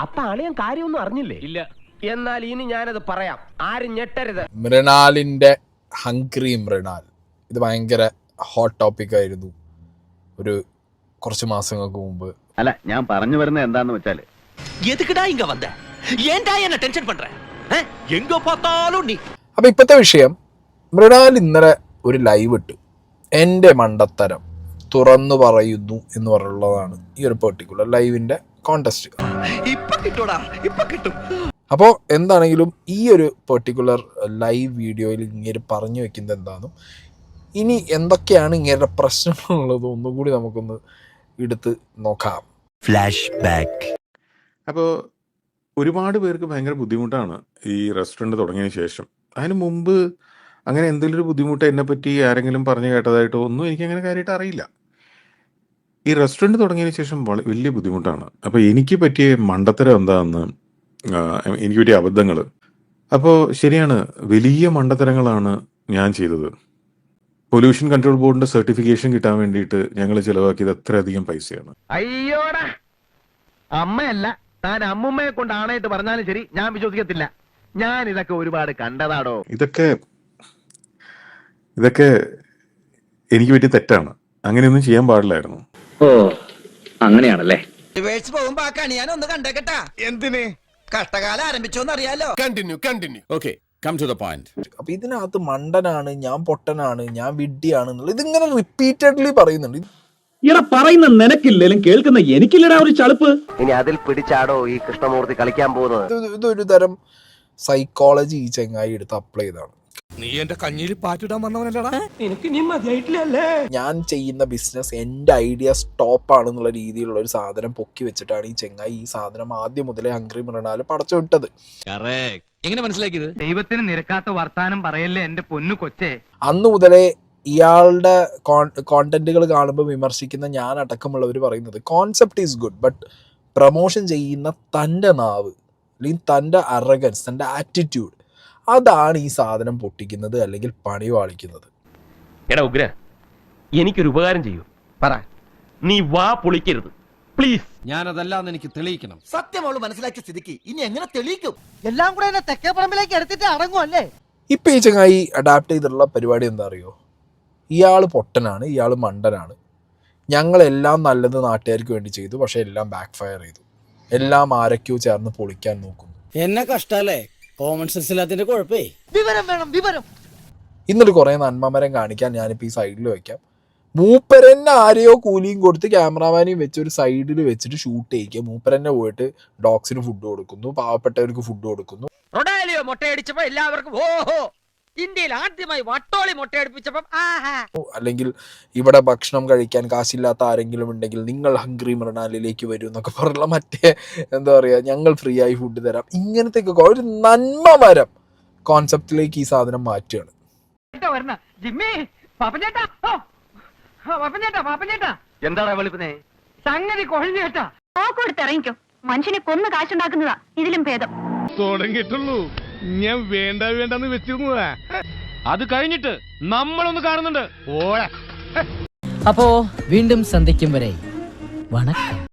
അപ്പൊ അളിയൻ കാര്യമൊന്നും അറിഞ്ഞില്ലേ? ഇല്ല. എന്നാൽ ഇനി ഞാനത് പറയാം, ആരും ഞെട്ടരുത്. മൃണാലിന്റെ ഹംഗ്രി മൃണാൽ ഇത് ഭയങ്കര ഹോട്ട് ടോപ്പിക് ആയിരുന്നു ഒരു കുറച്ച് മാസങ്ങൾക്ക് മുമ്പ്. അല്ല, ഞാൻ പറഞ്ഞു വരുന്നത് എന്താന്ന് വെച്ചാല്, അപ്പൊ ഇപ്പത്തെ വിഷയം, മൃണാൽ ഇന്നലെ ഒരു ലൈവ് ഇട്ടു, എന്റെ മണ്ടത്തരം തുറന്നു പറയുന്നു എന്ന് പറയുള്ളതാണ് ഈ ഒരു പെർട്ടിക്കുലർ ലൈവിന്റെ കോണ്ടസ്റ്റ്. അപ്പോൾ എന്താണെങ്കിലും ഈ ഒരു പെർട്ടിക്കുലർ ലൈവ് വീഡിയോയിൽ ഇങ്ങനെ പറഞ്ഞു വെക്കുന്നത് എന്താണെന്നും ഇനി എന്തൊക്കെയാണ് ഇങ്ങനെ പ്രശ്നങ്ങളുള്ളത് ഒന്നും കൂടി നമുക്കൊന്ന് എടുത്ത് നോക്കാം. Flash back. അപ്പോൾ ഒരുപാട് പേർക്ക് ഭയങ്കര ബുദ്ധിമുട്ടാണ് ഈ റെസ്റ്റോറൻറ്റ് തുടങ്ങിയതിന് ശേഷം. അതിന് മുമ്പ് അങ്ങനെ എന്തെങ്കിലും ഒരു ബുദ്ധിമുട്ട് എന്നെപ്പറ്റി ആരെങ്കിലും പറഞ്ഞു കേട്ടതായിട്ടോ ഒന്നും എനിക്കങ്ങനെ കാര്യമായിട്ട് അറിയില്ല. ഈ റെസ്റ്റോറൻറ്റ് തുടങ്ങിയതിന് ശേഷം വലിയ ബുദ്ധിമുട്ടാണ്. അപ്പോൾ എനിക്ക് പറ്റിയ മണ്ടത്തരം എന്താണെന്ന്, എനിക്ക് പറ്റിയ അബദ്ധങ്ങൾ, അപ്പോൾ ശരിയാണ്, വലിയ മണ്ടത്തരങ്ങളാണ് ഞാൻ ചെയ്തത്. പൊല്യൂഷൻ കൺട്രോൾ ബോർഡിന്റെ സർട്ടിഫിക്കേഷൻ കിട്ടാൻ വേണ്ടിയിട്ട് ഞങ്ങൾ ചിലവാക്കിയത് അത്രയധികം പൈസയാണ്. അയ്യോടാ, അമ്മയല്ല താൻ അമ്മുമ്മയെ കൊണ്ടാണായിട്ട് പറഞ്ഞാലും ശരി, ഞാൻ വിശ്വസിക്കത്തില്ല. ഞാൻ ഇതൊക്കെ ഒരുപാട് കണ്ടതാടോ. ഇതൊക്കെ എനിക്ക് പറ്റിയ തെറ്റാണ്. അങ്ങനെയൊന്നും ചെയ്യാൻ പാടില്ലായിരുന്നു. ഓ അങ്ങനെയാണല്ലേ. പോകുമ്പോ ആ കണി ഞാൻ ഒന്ന് കണ്ടേക്കട്ടാ. എന്തിന്? കഷ്ടകാലം ആരംഭിച്ചോന്ന് അറിയാലോ. Continue. Okay, come to the point. അപ്പൊ ഇതിനകത്ത് മണ്ടനാണ്, ഞാൻ പൊട്ടനാണ്, ഞാൻ വിഡ്ഢിയാണ് എന്നുള്ളത് ഇതിങ്ങനെ റിപ്പീറ്റഡ്ലി പറയുന്നുണ്ട്. ഇയാളെ പറയുന്ന നിനക്കില്ലേലും കേൾക്കുന്ന എനിക്കില്ലടാ ഒരു ചളുപ്പ്. ഇനി അതിൽ പിടിച്ചാടോ ഈ കൃഷ്ണമൂർത്തി കളിക്കാൻ പോകുന്നത്? ഇതൊരു തരം സൈക്കോളജി ഈ ചെങ്ങായി എടുത്ത് അപ്ലൈ ചെയ്താണ്. നീ എന്റെ കഞ്ഞിയിൽ പാറ്റിടാൻ വന്നവനല്ലടാ. എനിക്ക് നീ മതിയായിട്ടില്ലല്ലേ? ഞാൻ ചെയ്യുന്ന ബിസിനസ് എന്റെ ഐഡിയ സ്റ്റോപ്പ് ആണെന്നുള്ള രീതിയിലുള്ള ഒരു സാധനം പൊക്കി വെച്ചിട്ടാണ് ഈ ചെങ്ങായി ഈ സാധനം ആദ്യം മുതലേ ഹംഗ്രി മൃണാൽ പടച്ചു വിട്ടത്. എങ്ങനെ മനസ്സിലാക്കിയത്? ദൈവത്തിന് നിരക്കാത്ത വർത്താനം പറയല്ലേ എന്റെ പൊന്നു കൊച്ചേ. അന്ന് മുതലേ ഇയാളുടെ കോണ്ടന്റുകൾ കാണുമ്പോൾ വിമർശിക്കുന്ന ഞാൻ അടക്കമുള്ളവർ പറയുന്നത് concept is good, but promotion ചെയ്യുന്ന തൻ്റെ നാവ് അല്ലെങ്കിൽ തൻ്റെ അറഗൻസ്, തൻ്റെ ആറ്റിറ്റ്യൂഡ്, അതാണ് ഈ സാധനം പൊട്ടിക്കുന്നത് അല്ലെങ്കിൽ പണി വാളിക്കുന്നത്. എടാ ഉഗ്ര, എനിക്കൊരു ഉപകാരം ചെയ്യൂ. പറ, നീ വാ പൊളിക്കരുത് പ്ലീസ്. ഞാനതല്ലാന്ന് എനിക്ക് തെളിയിക്കണം. സത്യമോള് മനസ്സിലാക്കിയ സ്ഥിതിക്ക് ഇനി എങ്ങനെ തെളിയിക്കും? എല്ലാം കൂടെ എന്നെ തെക്കേ പറമ്പിലേക്ക് എടുത്തിട്ട് അടങ്ങുമല്ലേ? ഇപ്പം ഈ ചങ്ങായി അഡാപ്റ്റ് ചെയ്തിട്ടുള്ള പരിപാടി എന്താ അറിയോ? ഇയാൾ പൊട്ടനാണ്, ഇയാൾ മണ്ടനാണ്, ഞങ്ങളെല്ലാം നല്ലത് നാട്ടുകാർക്ക് വേണ്ടി ചെയ്തു, പക്ഷെ എല്ലാം ബാക്ക് ഫയർ ചെയ്തു, എല്ലാം ആരൊക്കെയോ ചേർന്ന് പൊളിക്കാൻ നോക്കുന്നു. എന്നെ കഷ്ടല്ലേ, കോമൺ സെൻസ് ഇല്ലാത്തതിന്റെ കുഴപ്പേ. വിവരം വേണം, വിവരം. ഇന്നൊരു കുറേ നന്മമരം കാണിക്കാൻ ഞാനിപ്പോൾ ഈ സൈഡിൽ വെക്കാം. മൂപ്പരന്നെ ആരെയോ കൂലിയും കൊടുത്ത് ക്യാമറാമാനെയും വെച്ച് ഒരു സൈഡിൽ വെച്ചിട്ട് ഷൂട്ട് ചെയ്യിക്കുക. മൂപ്പരന്നെ പോയിട്ട് ഡോഗ്സിന് ഫുഡ് കൊടുക്കുന്നു, പാവപ്പെട്ടവർക്ക് ഫുഡ് കൊടുക്കുന്നു. റൊഡാലിയോ മുട്ടയടിച്ചപ്പോ എല്ലാവർക്കും ഓഹോ, ഇന്ത്യയിൽ ആദ്യമായി വട്ടോളി മുട്ടയടിപ്പിച്ചപ്പം അല്ലെങ്കിൽ ഇവിടെ ഭക്ഷണം കഴിക്കാൻ കാശില്ലാത്ത ആരെങ്കിലും ഉണ്ടെങ്കിൽ നിങ്ങൾ ഹംഗ്രി മൃണാലിലേക്ക് വരൂ എന്നൊക്കെ പറഞ്ഞുള്ള മറ്റേ എന്താ പറയുക, ഞങ്ങൾ ഫ്രീ ആയി ഫുഡ് തരാം, ഇങ്ങനത്തെ ഒരു നന്മ മരം കോൺസെപ്റ്റിലേക്ക് ഈ സാധനം മാറ്റുകയാണ്. എന്താടാ വെളുപ്പിനെ സംഗതി കൊഴിഞ്ഞു കേട്ടാ. ഇറങ്ങിക്കോ, മനുഷ്യനെ കൊന്നു കാശുണ്ടാക്കുന്നതാ ഇതിലും ഭേദം. തുടങ്ങിയിട്ടുള്ളൂ, ഞാൻ വേണ്ടെന്ന് വെച്ചിരുന്നതാ. അത് കഴിഞ്ഞിട്ട് നമ്മളൊന്ന് കാണുന്നുണ്ട്. അപ്പോ വീണ്ടും സന്ധിക്കും വരെ വണക്കം.